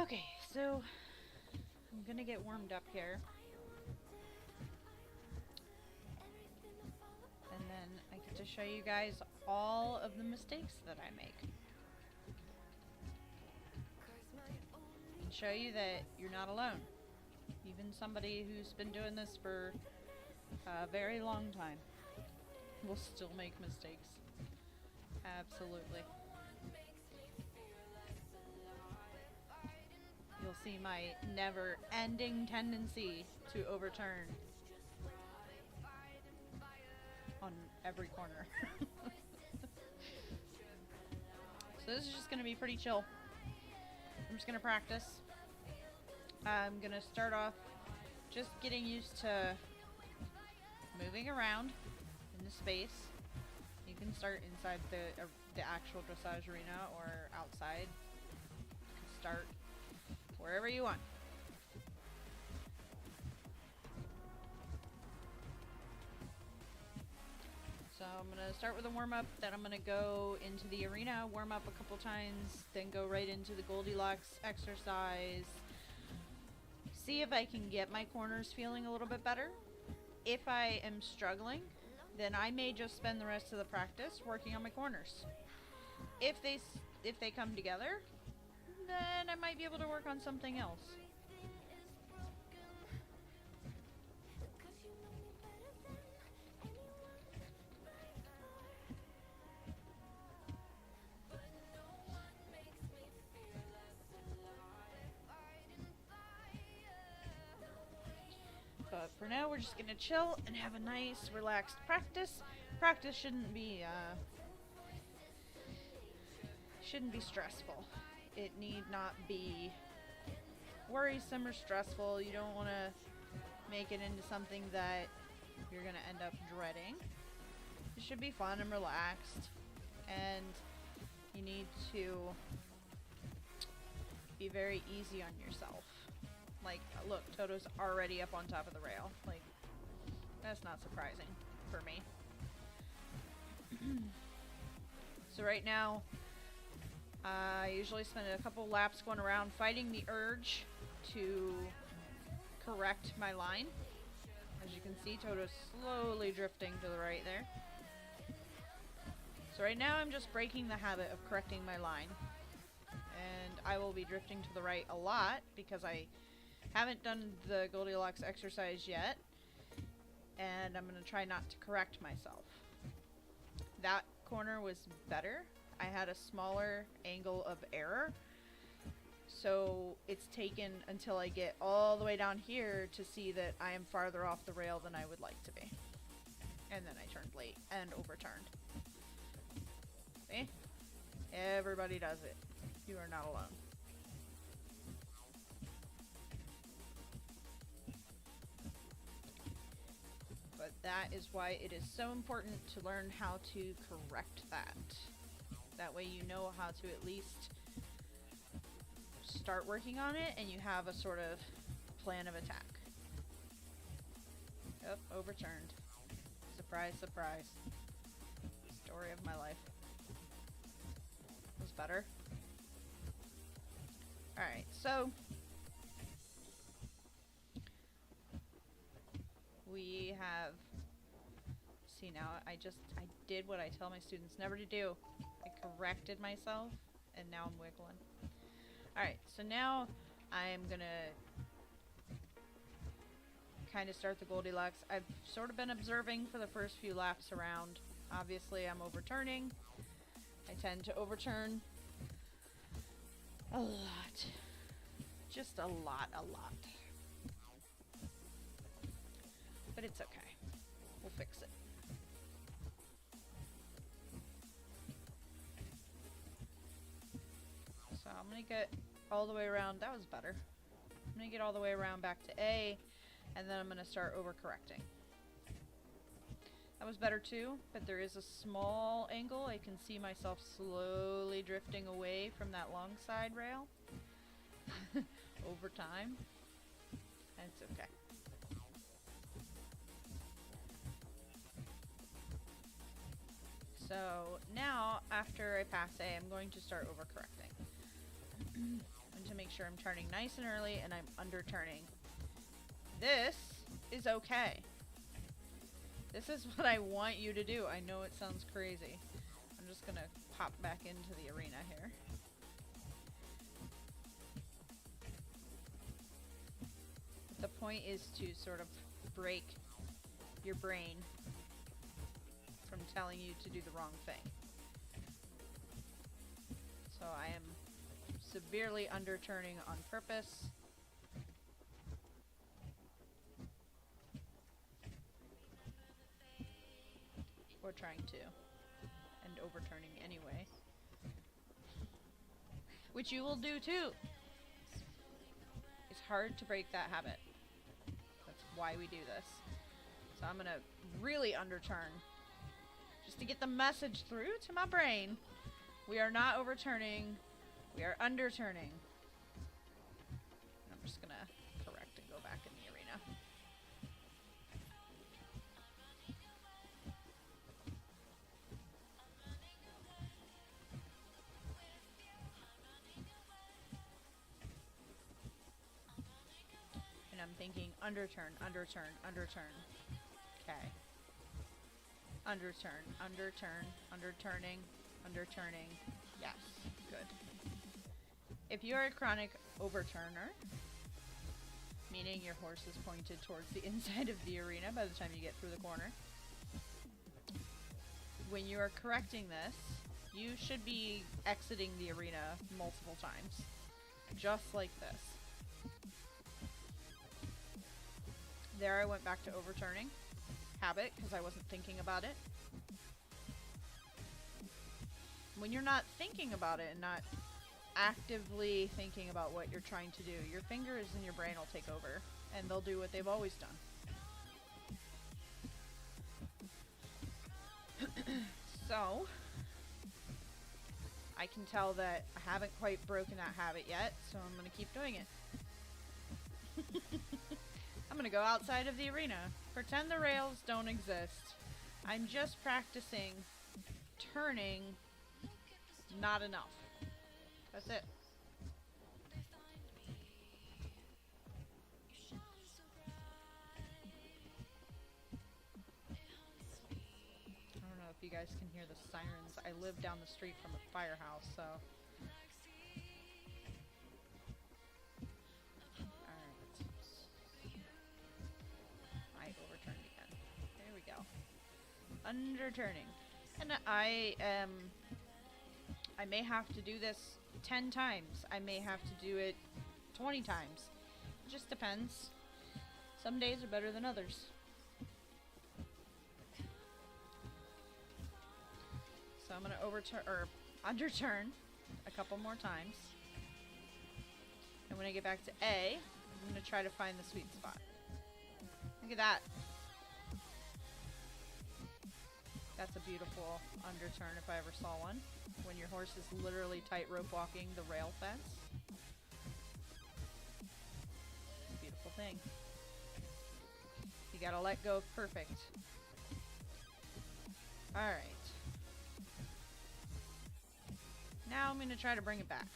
Okay, so I'm gonna get warmed up here. And then I get to show you guys all of the mistakes that I make. And show you that you're not alone. Even somebody who's been doing this for a very long time will still make mistakes. Absolutely. You'll see my never-ending tendency to overturn on every corner. So this is just going to be pretty chill. I'm just going to practice. I'm going to start off just getting used to moving around in the space. You can start inside the actual dressage arena or outside. You can start wherever you want. So I'm going to start with a warm-up, then I'm going to go into the arena, warm up a couple times, then go right into the Goldilocks exercise. See if I can get my corners feeling a little bit better. If I am struggling, then I may just spend the rest of the practice working on my corners. If they come together, then I might be able to work on something else. But for now, we're just gonna chill and have a nice, relaxed practice. Practice shouldn't be stressful. It need not be worrisome or stressful. You don't want to make it into something that you're gonna end up dreading. It should be fun and relaxed, and you need to be very easy on yourself. Like, look, Toto's already up on top of the rail. Like, that's not surprising for me. So right now, I usually spend a couple laps going around fighting the urge to correct my line. As you can see, Toto's slowly drifting to the right there. So right now I'm just breaking the habit of correcting my line. And I will be drifting to the right a lot because I haven't done the Goldilocks exercise yet, and I'm going to try not to correct myself. That corner was better. I had a smaller angle of error, so it's taken until I get all the way down here to see that I am farther off the rail than I would like to be. And then I turned late and overturned. See? Everybody does it. You are not alone. But that is why it is so important to learn how to correct that. That way you know how to at least start working on it and you have a sort of plan of attack. Yep, overturned. Surprise, surprise. Story of my life. Was better. Alright, so we have, see now, I did what I tell my students never to do. I corrected myself, and now I'm wiggling. Alright, so now I'm gonna kind of start the Goldilocks. I've sort of been observing for the first few laps around. Obviously, I'm overturning. I tend to overturn a lot. Just a lot. But it's okay. We'll fix it. So I'm going to get all the way around. That was better. I'm going to get all the way around back to A, and then I'm going to start overcorrecting. That was better too, but there is a small angle. I can see myself slowly drifting away from that long side rail over time. And it's okay. So now, after I pass A, I'm going to start overcorrecting. and to make sure I'm turning nice and early and I'm under turning. This is okay. This is what I want you to do. I know it sounds crazy. I'm just gonna pop back into the arena here. The point is to sort of break your brain from telling you to do the wrong thing. So I am severely underturning on purpose. Or trying to. And overturning anyway. Which you will do too. It's hard to break that habit. That's why we do this. So I'm gonna really underturn. Just to get the message through to my brain. We are not overturning. We are underturning. And I'm just gonna correct and go back in the arena. And I'm thinking underturn, underturn, underturn. Okay. Underturn, underturn, underturning, underturning. Yes, good. If you are a chronic overturner, meaning your horse is pointed towards the inside of the arena by the time you get through the corner, when you are correcting this, you should be exiting the arena multiple times. Just like this. There I went back to overturning. Habit, because I wasn't thinking about it. When you're not thinking about it and not actively thinking about what you're trying to do, your fingers and your brain will take over and they'll do what they've always done. So I can tell that I haven't quite broken that habit yet, so I'm going to keep doing it. I'm going to go outside of the arena. Pretend the rails don't exist. I'm just practicing turning not enough. That's it. I don't know if you guys can hear the sirens. I live down the street from a firehouse, so... Underturning. And I may have to do this 10 times. I may have to do it 20 times. It just depends. Some days are better than others. So I'm going to overturn or underturn a couple more times. And when I get back to A, I'm going to try to find the sweet spot. Look at that. That's a beautiful underturn if I ever saw one. When your horse is literally tightrope walking the rail fence. It's a beautiful thing. You gotta let go of perfect. Alright. Now I'm gonna try to bring it back.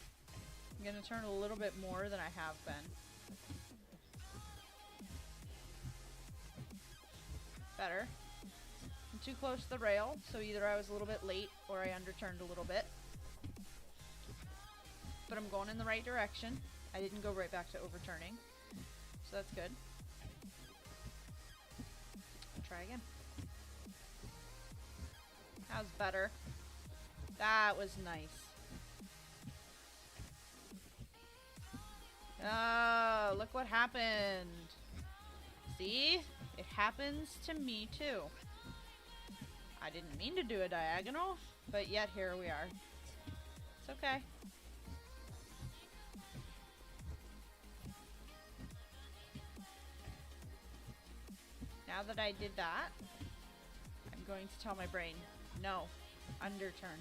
I'm gonna turn a little bit more than I have been. Better. Too close to the rail, so either I was a little bit late or I underturned a little bit. But I'm going in the right direction. I didn't go right back to overturning, so that's good. Try again. That was better. That was nice. Oh, look what happened. See? It happens to me too. I didn't mean to do a diagonal, but yet here we are. It's okay. Now that I did that, I'm going to tell my brain, no, underturn.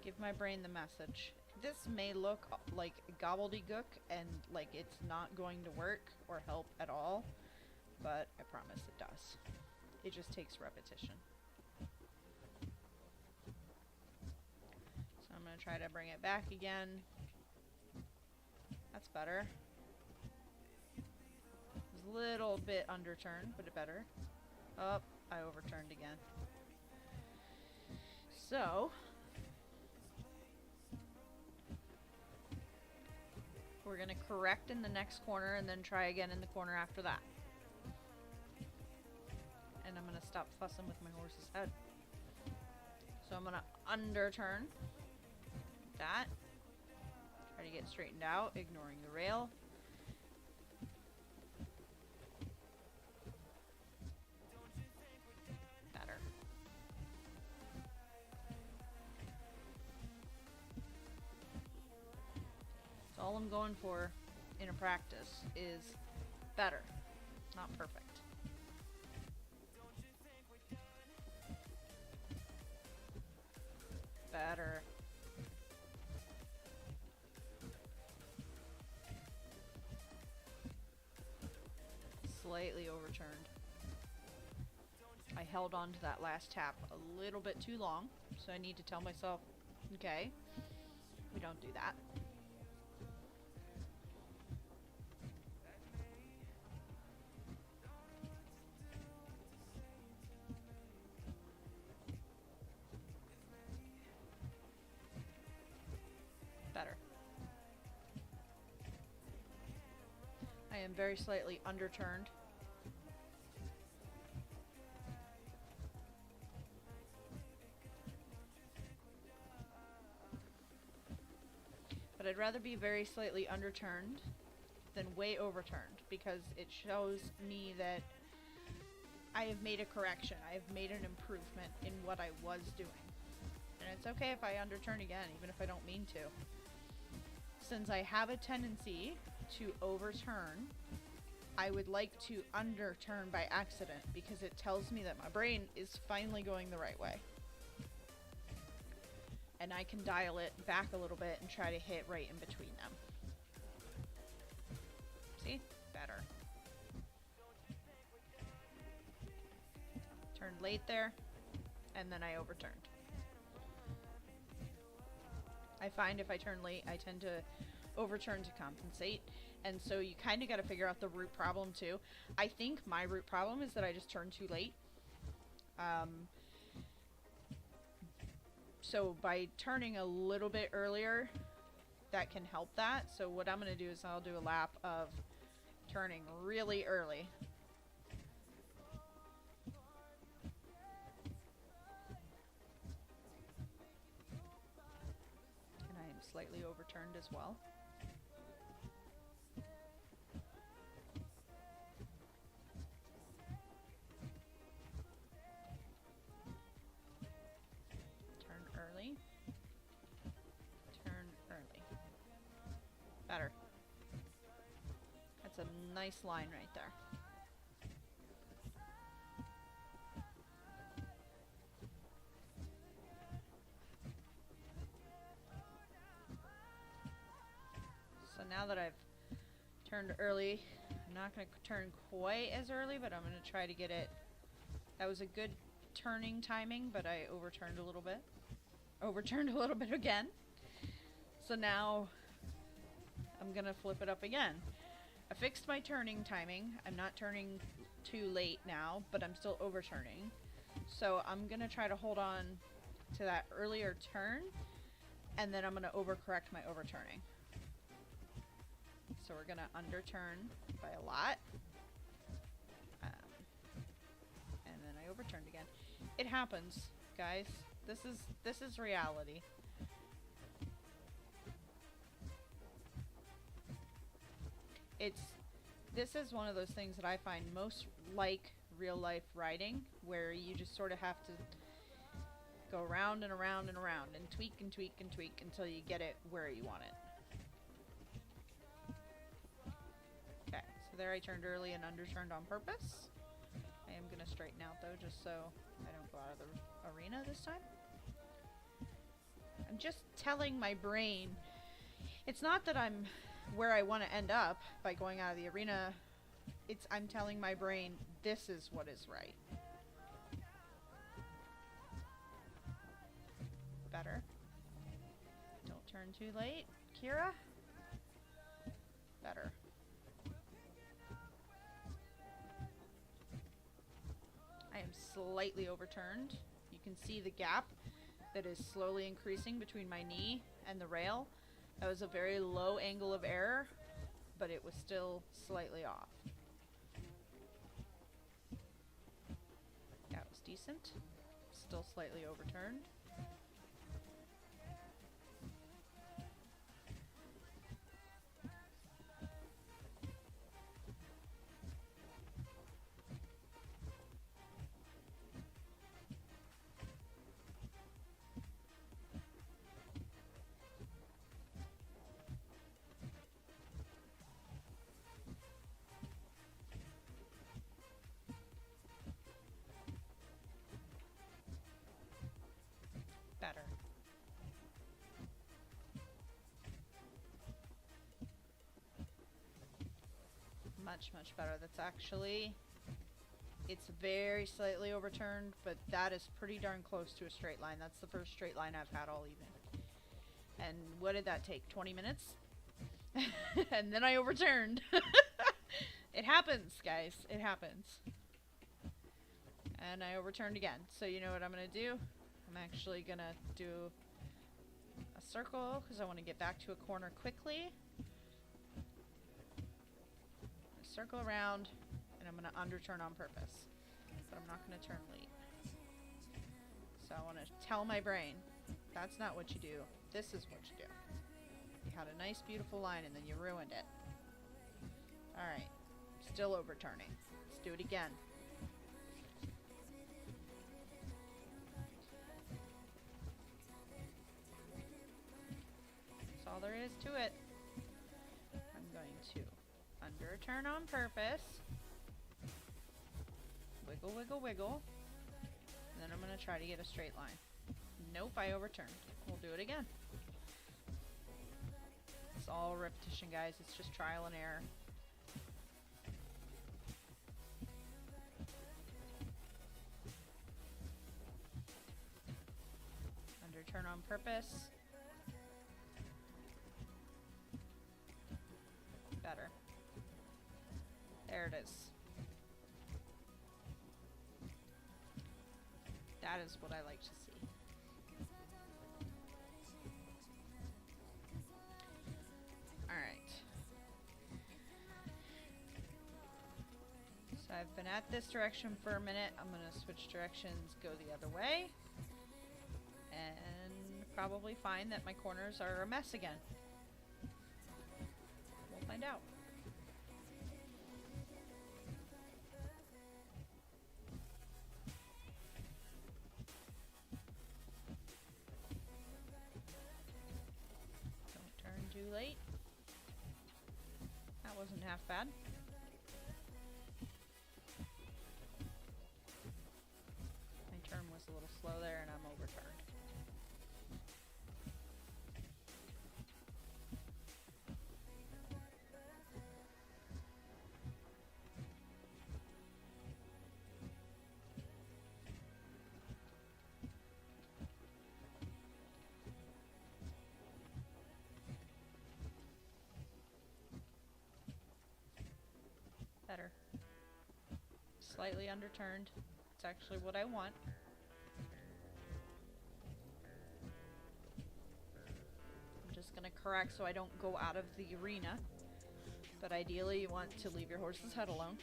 Give my brain the message. This may look like gobbledygook and like it's not going to work or help at all, but I promise it does. It just takes repetition. So I'm going gonna try to bring it back again. That's better. It was a little bit underturned, but better. Oh, I overturned again. So, we're gonna correct in the next corner and then try again in the corner after that. And I'm gonna stop fussing with my horse's head. So I'm gonna underturn that. Try to get straightened out, ignoring the rail. Better. So all I'm going for in a practice is better, not perfect. Better. Slightly overturned. I held on to that last tap a little bit too long, so I need to tell myself, okay, we don't do that. Better. I am very slightly underturned. But I'd rather be very slightly underturned than way overturned, because it shows me that I have made a correction. I have made an improvement in what I was doing. And it's okay if I underturn again, even if I don't mean to. Since I have a tendency to overturn, I would like to underturn by accident, because it tells me that my brain is finally going the right way. And I can dial it back a little bit and try to hit right in between them. See? Better. Turned late there, and then I overturned. I find if I turn late, I tend to overturn to compensate. And so you kind of got to figure out the root problem too. I think my root problem is that I just turned too late. So by turning a little bit earlier, that can help that. So what I'm going to do is I'll do a lap of turning really early. And I am slightly overturned as well. Turn early. Better. That's a nice line right there. So now that I've turned early, I'm not going to turn quite as early, but I'm going to try to get it. That was a good turning timing, but I overturned a little bit. Overturned a little bit again. So now I'm gonna flip it up again. I fixed my turning timing. I'm not turning too late now, but I'm still overturning. So I'm gonna try to hold on to that earlier turn, and then I'm gonna overcorrect my overturning. So we're gonna underturn by a lot. And then I overturned again. It happens, guys. This is reality. This is one of those things that I find most like real life riding, where you just sort of have to go around and around and around and tweak and tweak and tweak until you get it where you want it. Okay, so there I turned early and underturned on purpose. I am gonna straighten out though, just so I don't go out of the arena this time. I'm just telling my brain, it's not that I'm where I want to end up by going out of the arena. I'm telling my brain, this is what is right. Better. turn too late. Keira? Better. I am slightly overturned. You can see the gap that is slowly increasing between my knee and the rail. That was a very low angle of error, but it was still slightly off. That was decent. Still slightly overturned. Better. Much better. That's actually, it's very slightly overturned, but that is pretty darn close to a straight line. That's the first straight line I've had all evening. And what did that take? 20 minutes? And then I overturned. It happens, guys. It happens. And I overturned again. So you know what I'm going to do? I'm actually going to do a circle because I want to get back to a corner quickly. Circle around, and I'm going to underturn on purpose. But I'm not going to turn late. So I want to tell my brain, that's not what you do. This is what you do. You had a nice, beautiful line, and then you ruined it. Alright. Still overturning. Let's do it again. That's all there is to it. I'm going to underturn on purpose. Wiggle, wiggle, wiggle. And then I'm going to try to get a straight line. Nope, I overturned. We'll do it again. It's all repetition, guys. It's just trial and error. Underturn on purpose. Better. There it is. That is what I like to see. Alright. So I've been at this direction for a minute. I'm going to switch directions, go the other way. And probably find that my corners are a mess again. We'll find out. Don't turn too late. That wasn't half bad. My turn was a little slow there and I'm overturned. Better. Slightly underturned. It's actually what I want. I'm just going to correct so I don't go out of the arena. But ideally you want to leave your horse's head alone.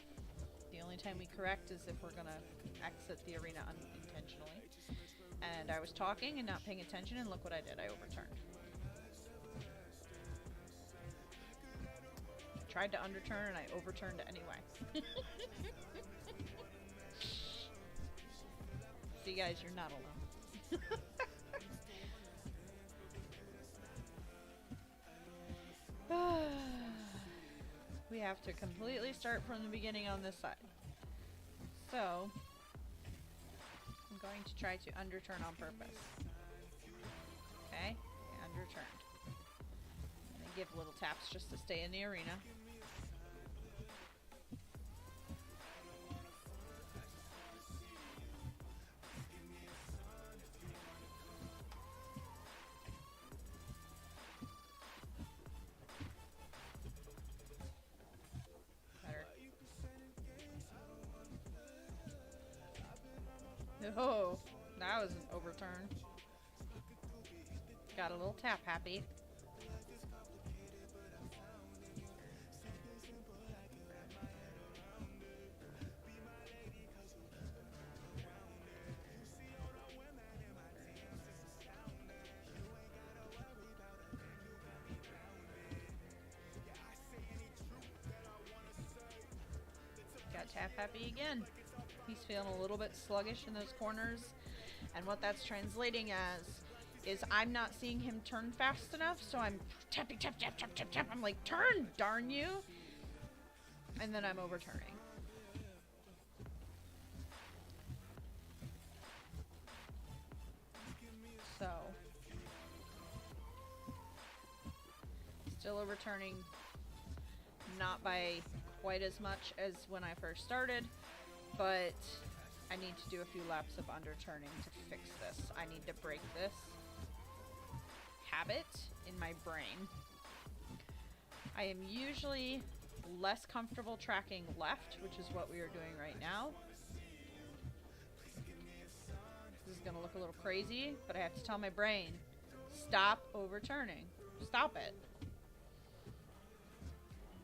The only time we correct is if we're going to exit the arena unintentionally. And I was talking and not paying attention, and look what I did. I overturned. Tried to underturn and I overturned anyway. See guys, you're not alone. We have to completely start from the beginning on this side. So, I'm going to try to underturn on purpose. Okay, I underturned. I'm going to give little taps just to stay in the arena. Oh, that was an overturn. Got a little tap happy. Got tap happy again. He's feeling a little bit sluggish in those corners. And what that's translating as is I'm not seeing him turn fast enough, so I'm tapping, tap, tap, tap, tap, tap. I'm like, turn, darn you. And then I'm overturning. So, still overturning, not by quite as much as when I first started, but I need to do a few laps of underturning to fix this. I need to break this habit in my brain. I am usually less comfortable tracking left, which is what we are doing right now. This is going to look a little crazy, but I have to tell my brain, stop overturning. Stop it.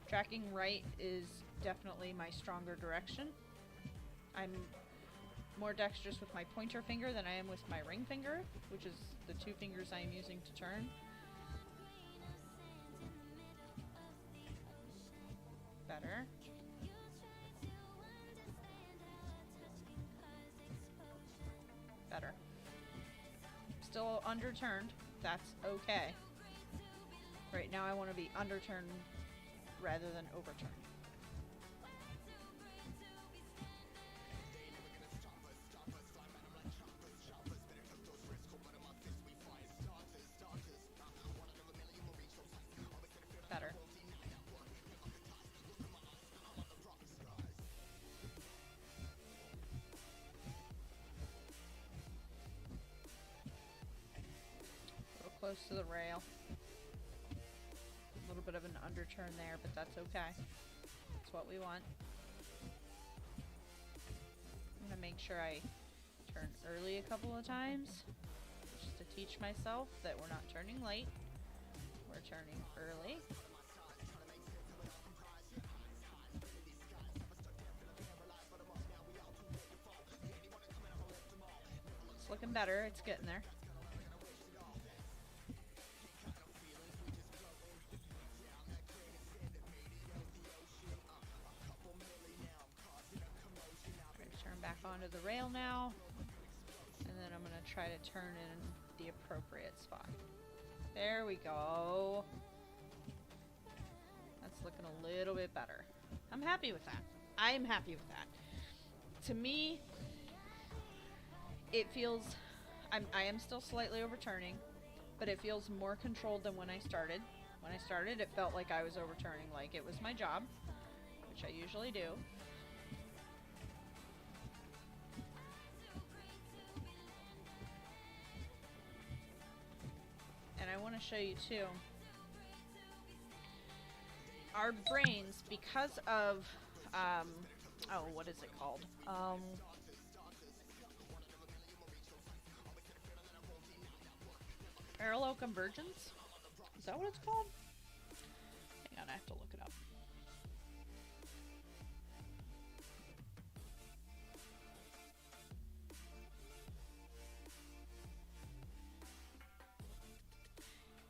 Tracking right is definitely my stronger direction. I'm more dexterous with my pointer finger than I am with my ring finger, which is the two fingers I am using to turn. Better. Better. Still underturned. That's okay. Right now I want to be underturned rather than overturned. Better. A little close to the rail. A little bit of an underturn there, but that's okay. That's what we want. I'm gonna make sure I turn early a couple of times, just to teach myself that we're not turning late. We're turning early. It's looking better. It's getting there. Back onto the rail now, and then I'm going to try to turn in the appropriate spot. There we go. That's looking a little bit better. I'm happy with that. I'm happy with that. To me, it feels, I am still slightly overturning, but it feels more controlled than when I started. When I started, it felt like I was overturning like it was my job, which I usually do. And I want to show you too, our brains, because of, what is it called? Parallel convergence? Is that what it's called? Hang on, I have to look it up.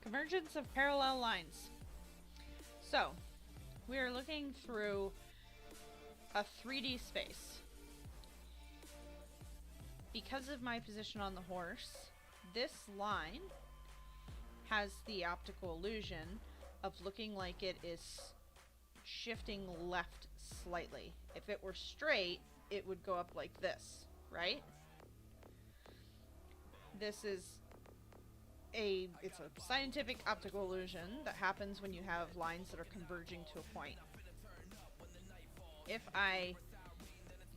Convergence of parallel lines. So, we are looking through a 3D space. Because of my position on the horse, this line has the optical illusion of looking like it is shifting left slightly. If it were straight, it would go up like this, right? This is it's a scientific optical illusion that happens when you have lines that are converging to a point. If I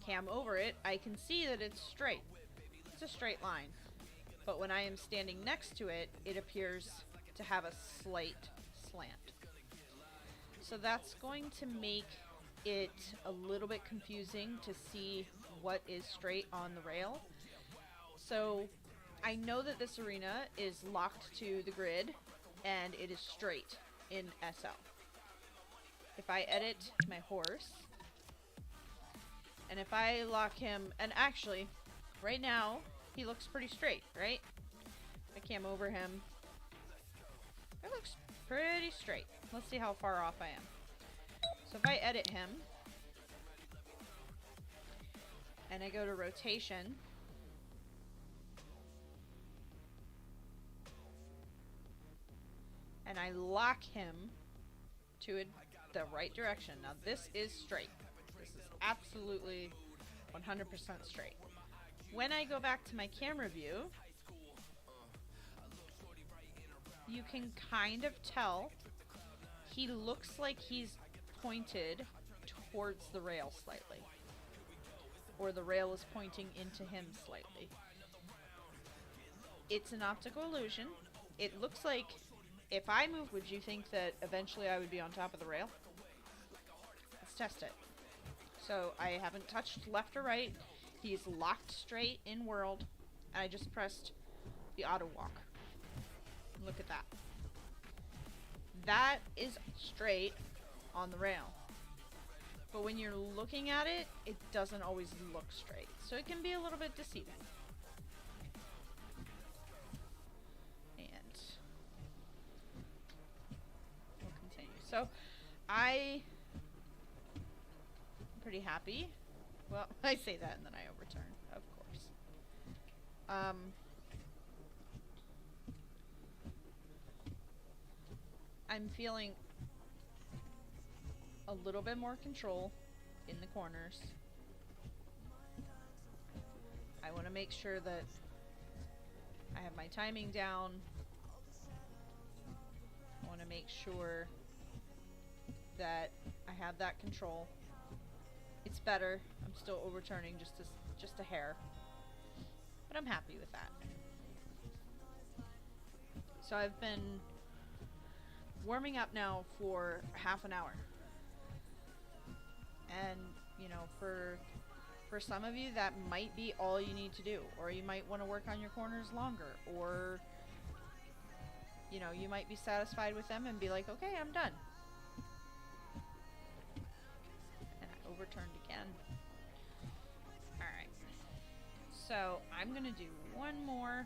cam over it, I can see that it's straight. It's a straight line. But when I am standing next to it, it appears to have a slight slant. So that's going to make it a little bit confusing to see what is straight on the rail. So I know that this arena is locked to the grid and it is straight in SL. If I edit my horse, and if I lock him, and actually, right now, he looks pretty straight, right? I cam over him. It looks pretty straight. Let's see how far off I am. So if I edit him, and I go to rotation, and I lock him to the right direction. Now this is straight. This is absolutely 100% straight. When I go back to my camera view, you can kind of tell he looks like he's pointed towards the rail slightly. Or the rail is pointing into him slightly. It's an optical illusion. It looks like if I move, would you think that eventually I would be on top of the rail? Let's test it. So I haven't touched left or right. He's locked straight in world. And I just pressed the auto walk. Look at that. That is straight on the rail. But when you're looking at it, it doesn't always look straight. So it can be a little bit deceiving. And we'll continue. So I'm pretty happy. Well, I say that and then I overturn, of course. I'm feeling a little bit more control in the corners. I want to make sure that I have my timing down. I want to make sure that I have that control. It's better. I'm still overturning just a hair, but I'm happy with that. So I've been warming up now for half an hour. And, you know, for some of you, that might be all you need to do. Or you might want to work on your corners longer. Or, you know, you might be satisfied with them and be like, okay, I'm done. And I overturned again. Alright. So, I'm going to do one more.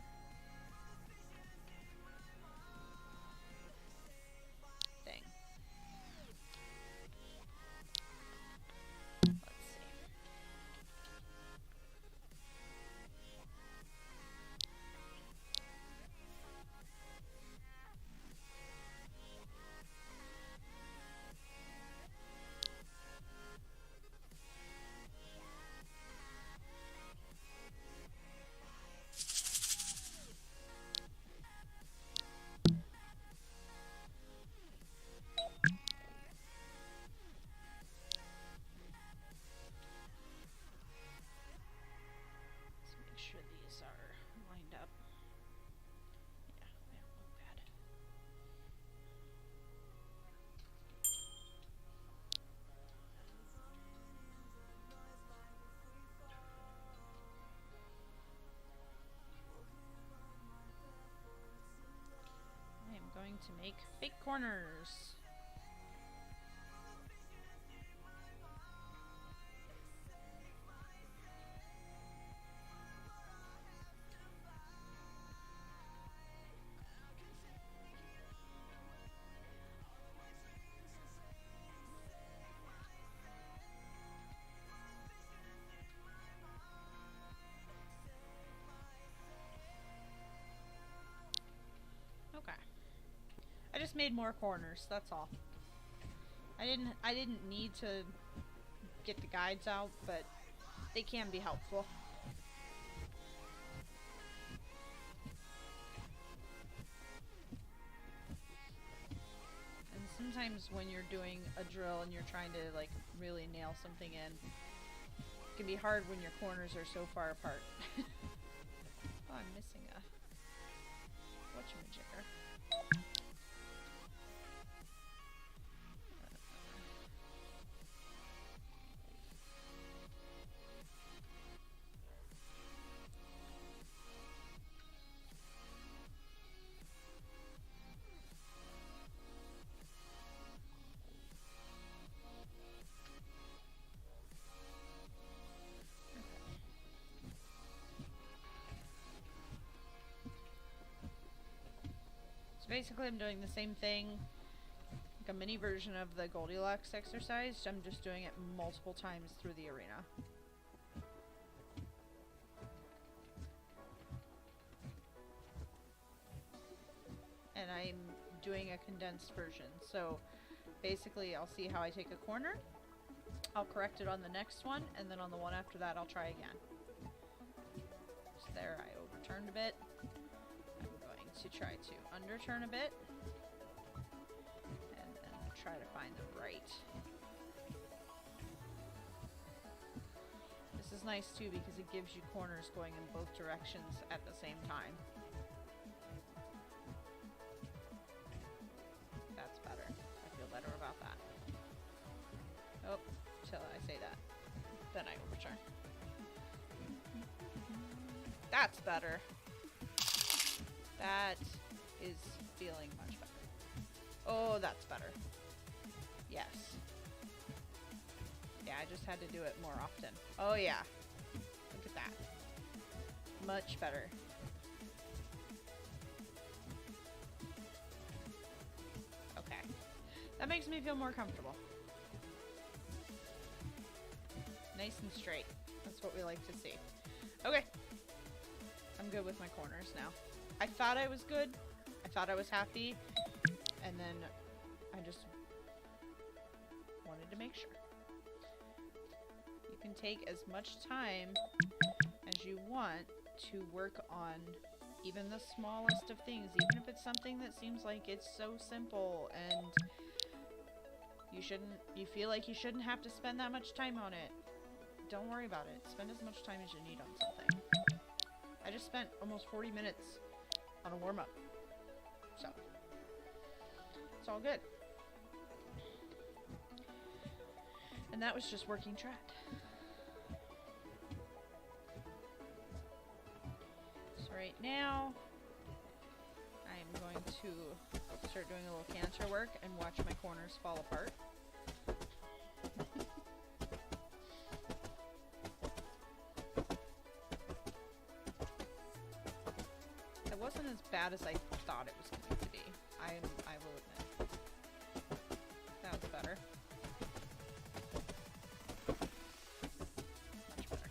Going to make fake corners. Okay. I just made more corners, that's all. I didn't need to get the guides out, but they can be helpful. And sometimes when you're doing a drill and you're trying to like really nail something in, it can be hard when your corners are so far apart. Oh, I'm missing a whatchamajigger. Basically, I'm doing the same thing, like a mini version of the Goldilocks exercise. I'm just doing it multiple times through the arena. And I'm doing a condensed version. So basically, I'll see how I take a corner. I'll correct it on the next one, and then on the one after that, I'll try again. So there, I overturned a bit. I'm going to try to underturn a bit, and then try to find the right. This is nice too because it gives you corners going in both directions at the same time. That's better. I feel better about that. Oh, till I say that. Then I overturn. That's better. That is feeling much better. Oh, that's better. Yes. Yeah, I just had to do it more often. Oh yeah. Look at that. Much better. Okay. That makes me feel more comfortable. Nice and straight. That's what we like to see. Okay. I'm good with my corners now. I thought I was good. I thought I was happy. And then I just wanted to make sure. You can take as much time as you want to work on even the smallest of things, even if it's something that seems like it's so simple and you feel like you shouldn't have to spend that much time on it. Don't worry about it. Spend as much time as you need on something. I just spent almost 40 minutes on a warm-up. So, it's all good. And that was just working track. So right now, I'm going to start doing a little canter work and watch my corners fall apart. It wasn't as bad as I thought it was going to be. I will admit. That was better. Much better.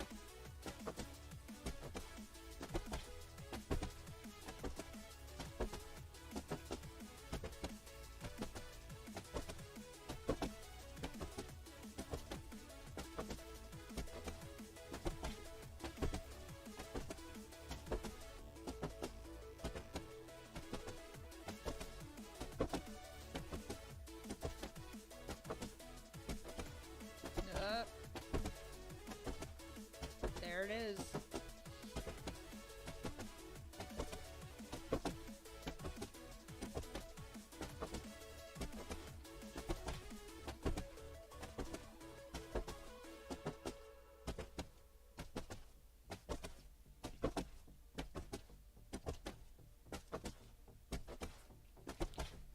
There it is.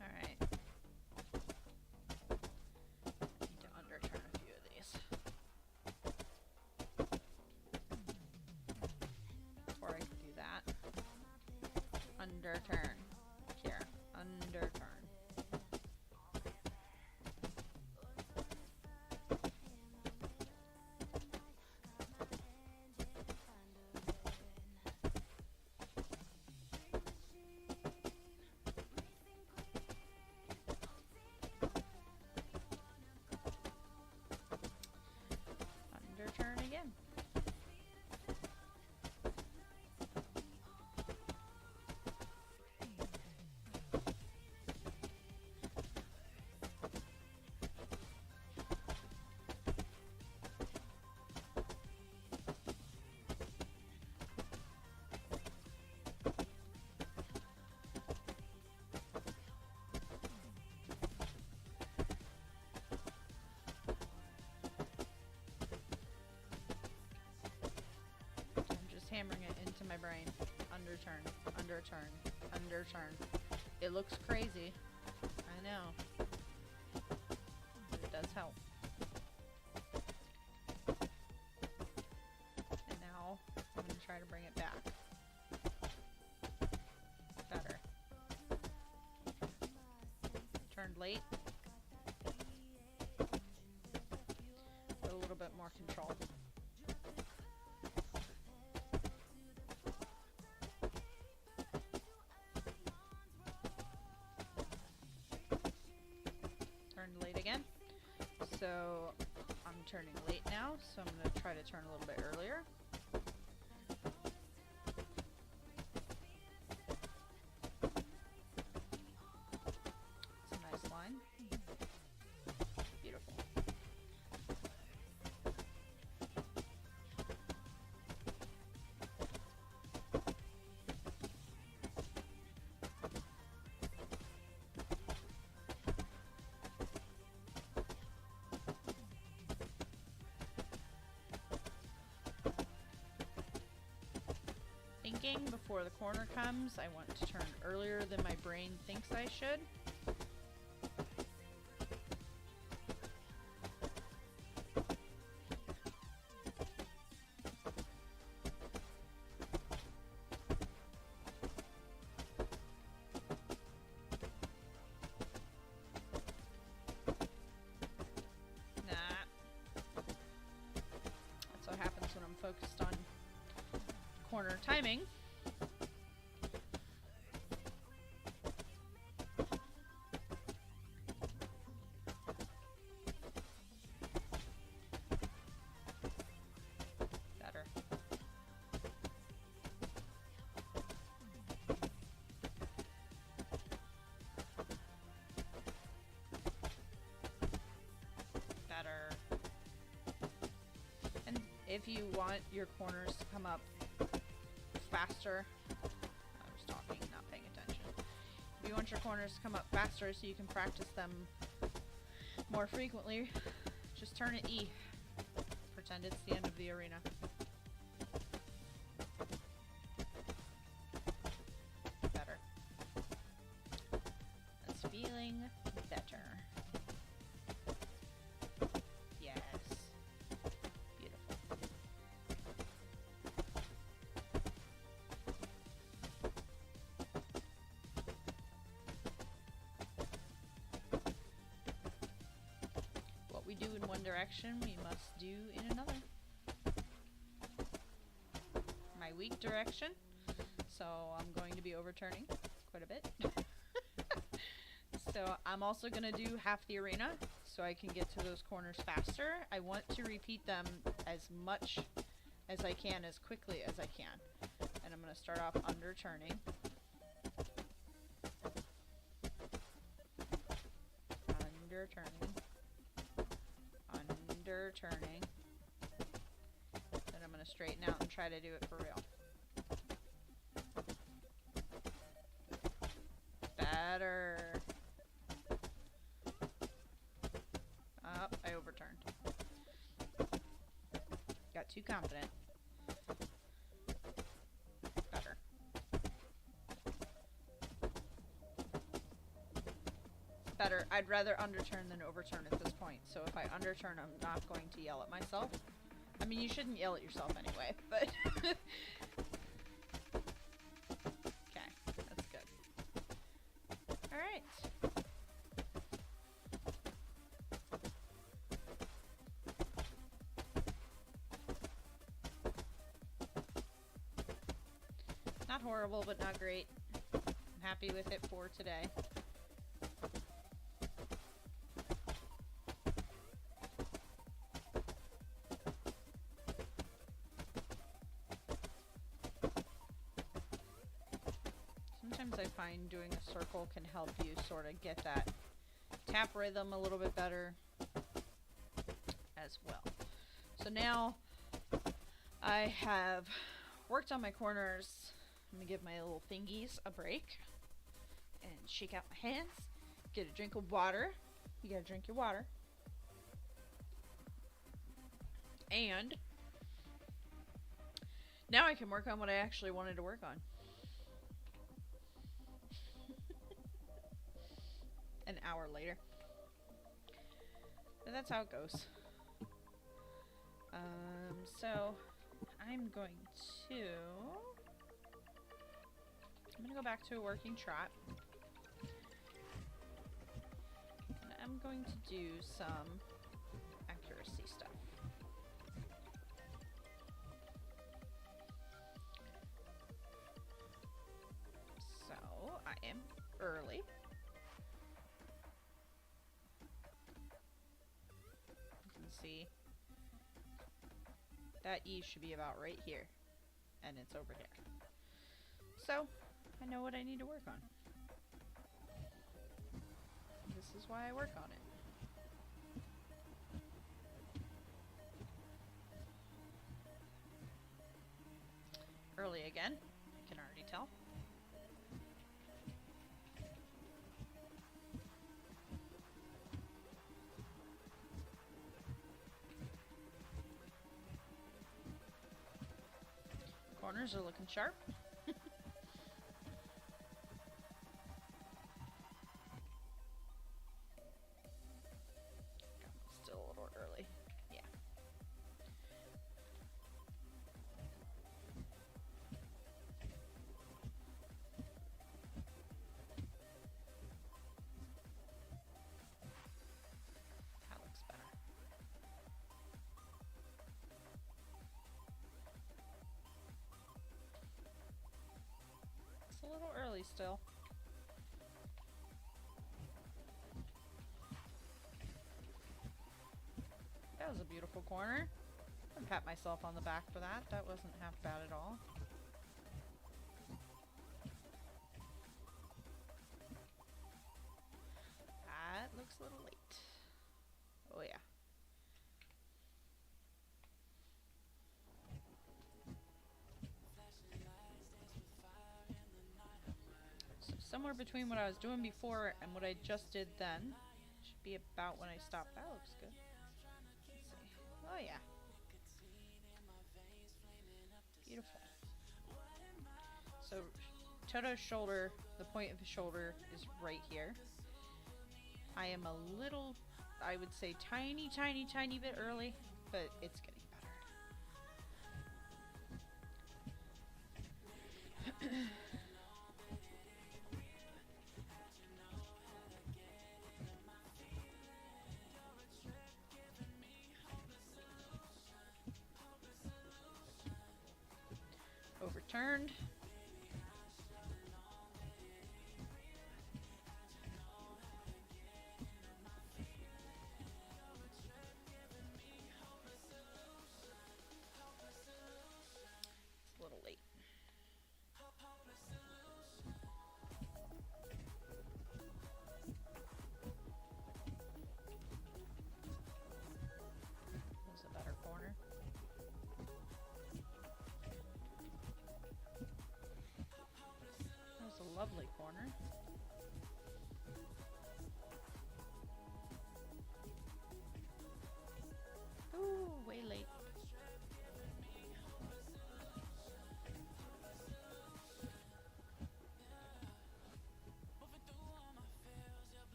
All right. Need to underturn a few of these. Before I can do that. Underturn. Here. Underturn. Underturn again. Hammering it into my brain. Underturn, underturn, underturn. It looks crazy. I know. But it does help. And now I'm going to try to bring it back. Better. turned late. With a little bit more control. Turned late again. So I'm turning late now, so I'm going to try to turn a little bit earlier. It's a nice line. Beautiful. Thinking before the corner comes, I want to turn earlier than my brain thinks I should. That's what happens when I'm focused on corner timing. Better. Better. And if you want your corners to come up faster, I was talking, not paying attention. If you want your corners to come up faster so you can practice them more frequently, just turn it E. Pretend it's the end of the arena. Better. That's feeling better. Yes. Beautiful. What we do in one direction, we must do in another. My weak direction, so I'm going to be overturning quite a bit. So I'm also going to do half the arena so I can get to those corners faster. I want to repeat them as much as I can, as quickly as I can. And I'm going to start off underturning. Underturning. Underturning. Then I'm going to straighten out and try to do it for real. Better. Up, I overturned. Got too confident. Better. Better. I'd rather underturn than overturn at this point. So if I underturn, I'm not going to yell at myself. I mean, you shouldn't yell at yourself anyway, but... Okay, that's good. Alright. Not horrible, but not great. I'm happy with it for today. Sometimes I find doing a circle can help you sort of get that tap rhythm a little bit better as well. So now I have worked on my corners. I'm gonna give my little fingies a break and shake out my hands, get a drink of water. You gotta drink your water. And now I can work on what I actually wanted to work on. An hour later. But that's how it goes. So I'm going to go back to a working trot. going to do some accuracy stuff. So I am early. You can see that E should be about right here, and it's over here. So I know what I need to work on. This is why I work on it. Early again, I can already tell. Corners are looking sharp. Still a little early. Yeah. That looks better. It's a little early still. That was a beautiful corner. I pat myself on the back for that. That wasn't half bad at all. That looks a little late. Oh yeah. So somewhere between what I was doing before and what I just did then should be about when I stopped. That looks good. Let's see. Oh yeah. Beautiful. So Toto's shoulder, the point of his shoulder is right here. I am a little, I would say tiny bit early, but it's getting better. Overturned. It's a little late. That was a better corner. Lovely corner. Ooh, way late.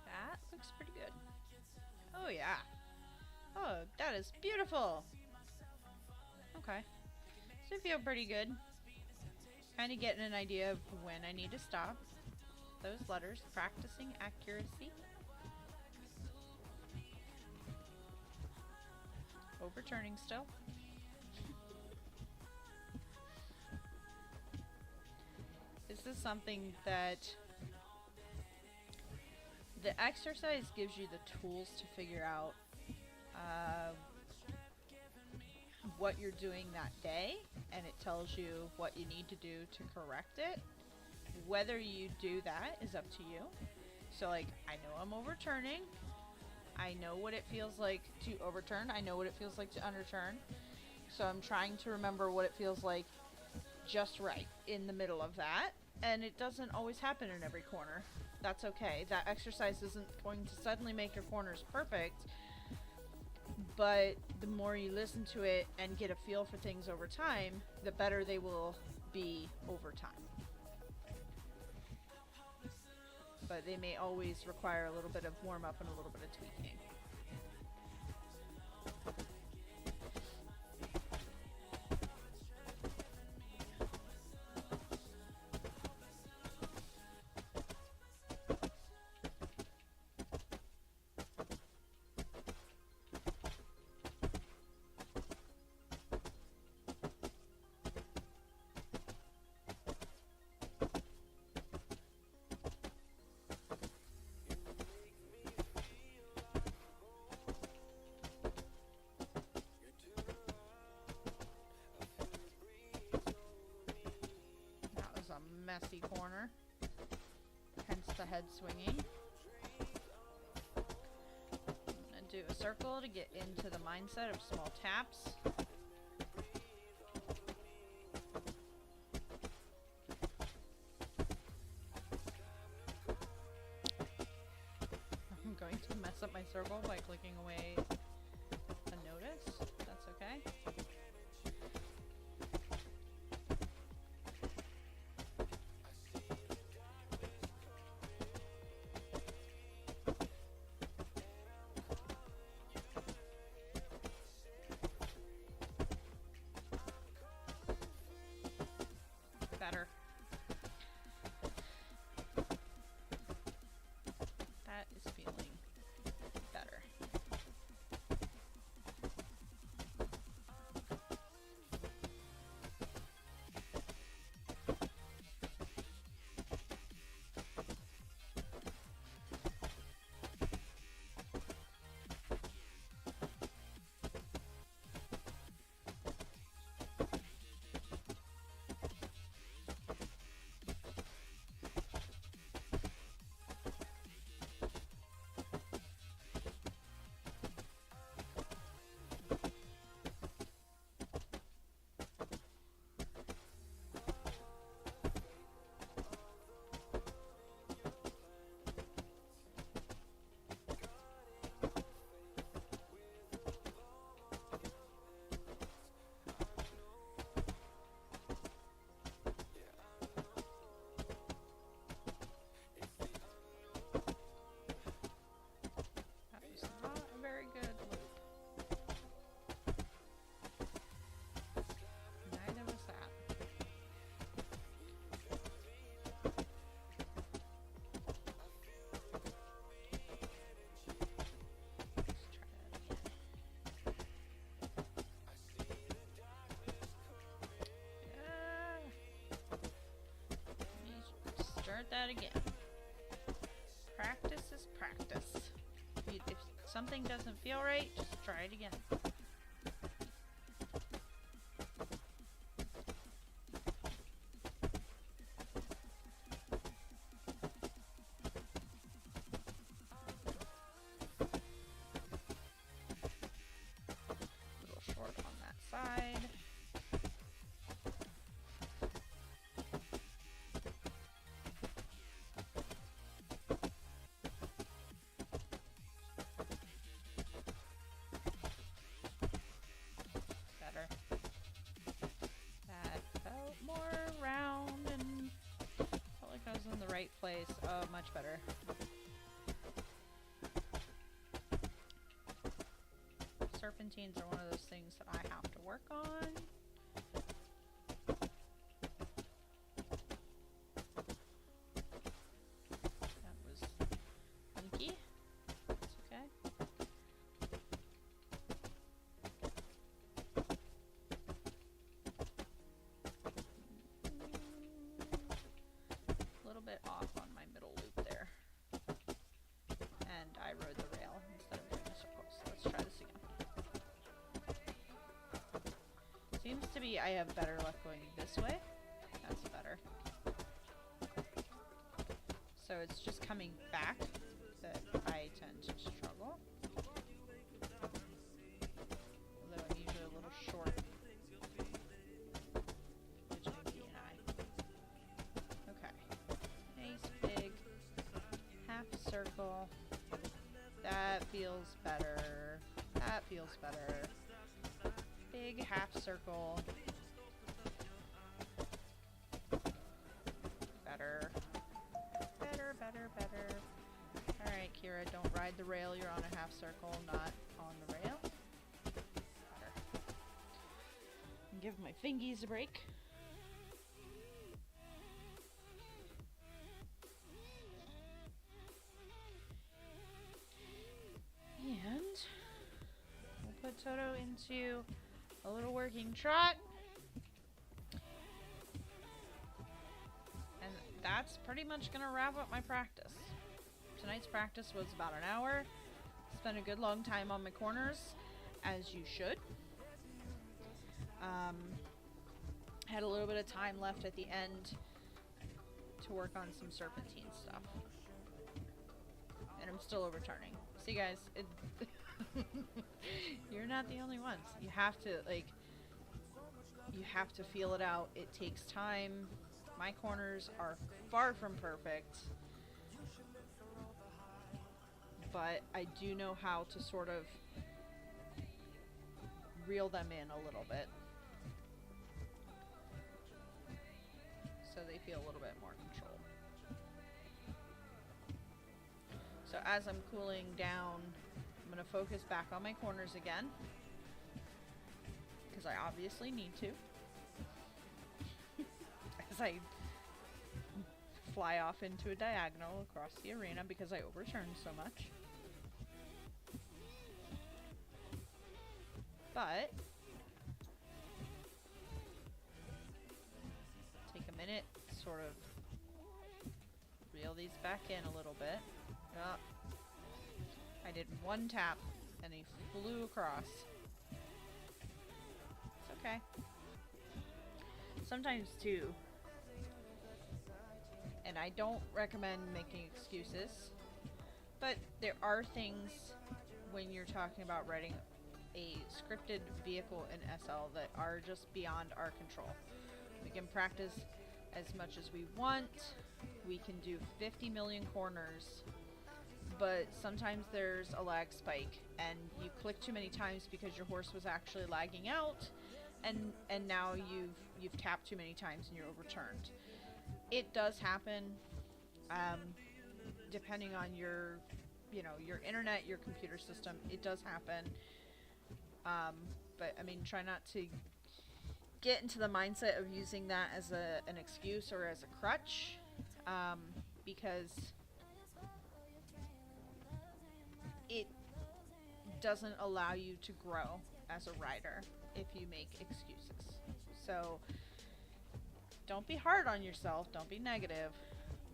That looks pretty good. Oh yeah. Oh, that is beautiful. Okay. So I feel pretty good. Kind of getting an idea of when I need to stop. Those letters, practicing accuracy. Overturning still. This is something that the exercise gives you the tools to figure out what you're doing that day, and it tells you what you need to do to correct it. Whether you do that is up to you. So like, I know I'm overturning. I know what it feels like to overturn. I know what it feels like to underturn. So I'm trying to remember what it feels like just right in the middle of that. And it doesn't always happen in every corner. That's okay. That exercise isn't going to suddenly make your corners perfect. But the more you listen to it and get a feel for things over time, the better they will be over time. But they may always require a little bit of warm-up and a little bit of tweaking. nasty corner. Hence the head swinging. I'm gonna do a circle to get into the mindset of small taps. I'm going to mess up my circle by clicking away a notice. That's okay. Better. That is feeling better. Start that again. Practice is practice. If something doesn't feel right, just try it again. A little short on that side. In the right place. Oh, much better. Serpentines are one of those things that I have to work on. That was funky. It's okay. Bit off on my middle loop there, and I rode the rail instead of doing a circle, so let's try this again. Seems to be I have better luck going this way. That's better. So it's just coming back that I tend to struggle, although I'm usually a little short. Circle. That feels better. That feels better. Big half circle. Better. Better, better, better. Alright, Keira, don't ride the rail. You're on a half circle, not on the rail. Better. Give my fingies a break. And we'll put Toto into a little working trot. And that's pretty much going to wrap up my practice. Tonight's practice was about an hour. Spent a good long time on my corners, as you should. Had a little bit of time left at the end to work on some serpentine stuff. And I'm still overturning. See guys, you're not the only ones. You have to, like, you have to feel it out. It takes time. My corners are far from perfect. But I do know how to sort of reel them in a little bit. So they feel a little bit more control. So as I'm cooling down, I'm going to focus back on my corners again. Because I obviously need to. As I fly off into a diagonal across the arena because I overturned so much. But take a minute, sort of reel these back in a little bit. Oh, I did one tap and he flew across. It's okay. Sometimes too, and I don't recommend making excuses, but there are things when you're talking about writing a scripted vehicle in SL that are just beyond our control. We can practice as much as we want. We can do 50 million corners, but sometimes there's a lag spike and you click too many times because your horse was actually lagging out, and now you've tapped too many times and you're overturned. It does happen, depending on your internet, your computer system. It does happen. But I mean, try not to get into the mindset of using that as an excuse or as a crutch, because it doesn't allow you to grow as a rider if you make excuses. So don't be hard on yourself, don't be negative,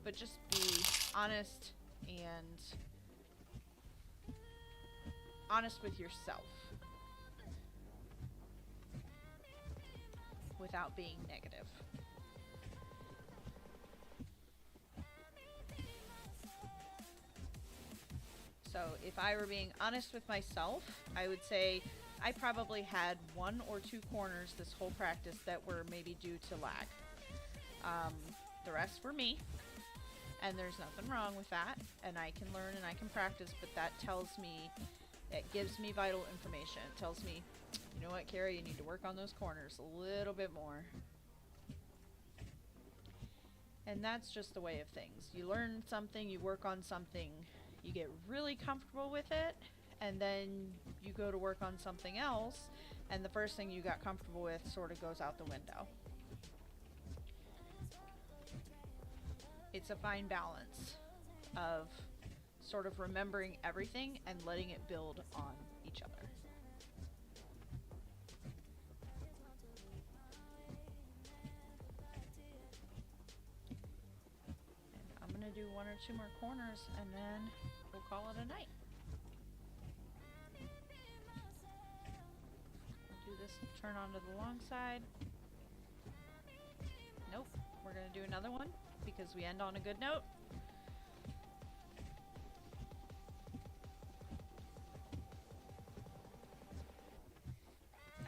but just be honest and honest with yourself without being negative. So if I were being honest with myself, I would say I probably had 1 or 2 corners this whole practice that were maybe due to lag. The rest were me, and there's nothing wrong with that, and I can learn and I can practice, but that tells me, it gives me vital information. It tells me, you know what, Keira, you need to work on those corners a little bit more. And that's just the way of things. You learn something, you work on something, you get really comfortable with it, and then you go to work on something else, and the first thing you got comfortable with sort of goes out the window. It's a fine balance of sort of remembering everything and letting it build on each other. And I'm going to do 1 or 2 more corners and then we'll call it a night. Do this turn onto the long side. Nope, we're going to do another one because we end on a good note.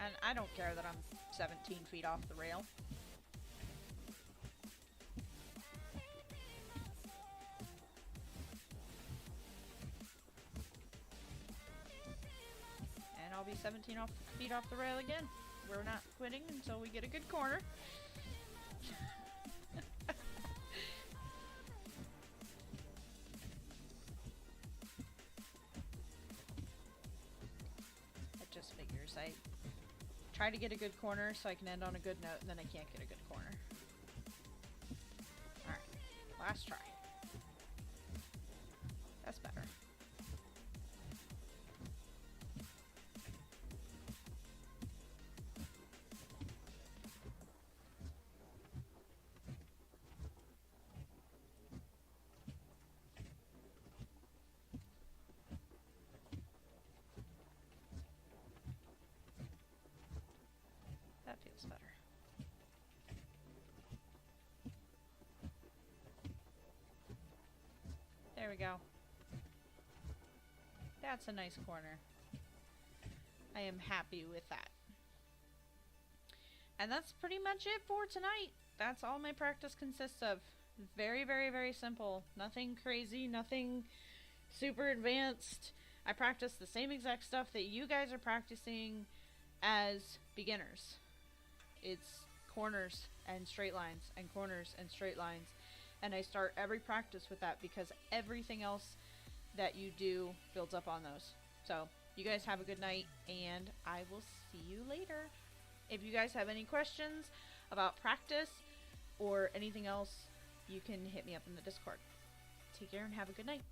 And I don't care that I'm 17 feet off the rail. And I'll be 17 feet off the rail again. We're not quitting until we get a good corner. It just figures. I try to get a good corner so I can end on a good note, and then I can't get a good corner. Alright, last try. That's better. That feels better. we go. That's a nice corner. I am happy with that. And that's pretty much it for tonight. That's all my practice consists of. Very, very, very simple. Nothing crazy, nothing super advanced. I practice the same exact stuff that you guys are practicing as beginners. It's corners and straight lines and corners and straight lines. And I start every practice with that because everything else that you do builds up on those. So, you guys have a good night, and I will see you later. If you guys have any questions about practice or anything else, you can hit me up in the Discord. Take care and have a good night.